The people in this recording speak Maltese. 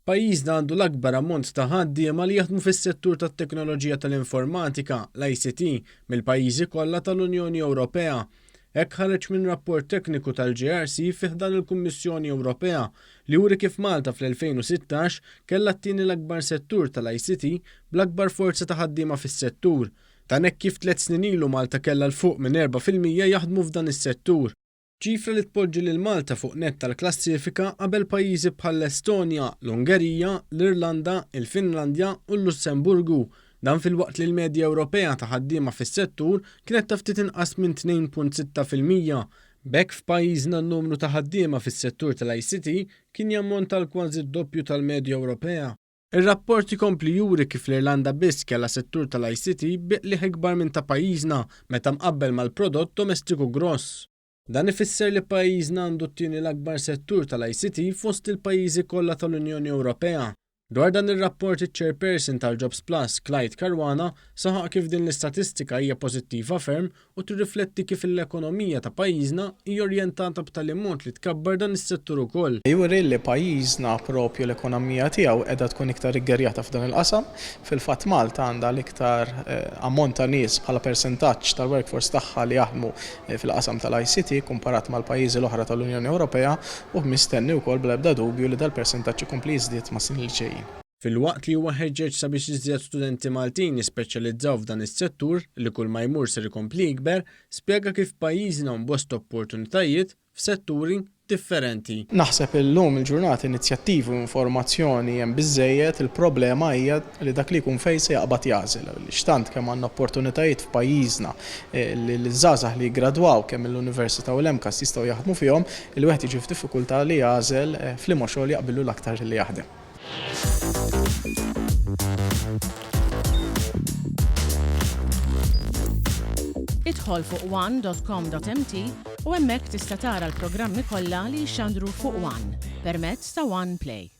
Pajjiżna għandu l-akbar ammont ta' ħaddiema li jaħdmu fis-settur tat-teknoloġija tal-informatika, l-ICT, mill-pajjiżi kollha tal-Unjoni Ewropea. Hekk ħareġ minn rapport tekniku tal-GRC fih dan il-Kummissjoni Ewropea li juri kif Malta fl-2016 kellha t-tieni l-akbar settur tal-ICT bl-akbar forza ta' ħaddiema fis-settur. Dan hekk kif 3 snin ilu Malta kellha l fuq minn 4% jaħdmu f'dan is-settur. Ċifra li tpoġġi lil Malta fuq nett tal-klassifika qabel pajjiżi bħal l-Estonja, l-Ungerija, l-Irlanda, il-Finlandja u l-Lussemburgu. Dan fil-waqt li l-medja Ewropea ta' ħaddiema fis-settur kienet ta' ftit inqas minn 2.6%. B'hekk f'pajjiżna n-numru ta' ħaddiema fis-settur tal-ICT kien jammonta l kważi d-doppju tal-medja Ewropea. Ir-rapport ikompli juri kif l-Irlanda biss kellha settur tal-ICT biqli ikbar minn ta' pajjiżna meta mqabbel mal-prodott domestiku gross. Dan ifisser li pajjiżna għandu t-tieni l-akbar settur tal-ICT fost il-pajjiżi kollha tal-Unjoni Ewropea. Dwar dan ir-rapport iċ-Chairperson tal-Jobs Plus, Clyde Caruana, saħaq kif din l-istatistika hija pożittiva ferm u tirrifletti kif l-ekonomija ta' pajjiżna hija orjentata b'tali mod li tkabbar dan is-settur ukoll. Juri li pajjiżna propju l-ekonomija tiegħu qiegħda tkun iktar iggerjata f'dan il-qasam. Fil-fatt Malta għandha l-iktar ammont ta' nies bħala persentaġġ tal-workforce tagħha li jaħdmu fil-qasam tal-ICT kumparat mal-pajjiżi l-oħra tal-Unjoni Ewropea u mistenni wkoll bl-ebda dubju li dal-persentaġġ ikompli jiżdied mas-snin li ġejjin. Fil-waqt li huwa ħeġġeġ sabiex iżjed studenti Maltin jispeċjalizzaw f'dan is-settur li kull ma jmur ser ikompli jikber, spjega kif pajjiżna mbost opportunitajiet f'setturi differenti. Naħseb illum il-ġurnata inizjattivi u informazzjoni hemm biżżejjed, il-problema hija li dak li jkun fejn se jaqbad jażel. X'tant kemm għandna opportunitajiet f'pajjiżna li l-żgħażagħ li jiggradwaw kemm mill-Università u l-MCAS jistgħu jaħdmu fihom, il-wieħed jiġi f'diffikultà li jażel f'liema xogħol jaqbillu l-aktar li jaħdem. Idħol fuq one.com.mt u hemmhekk tista' tara l-programmi kollha li jxandru fuq One permezz ta' One Play.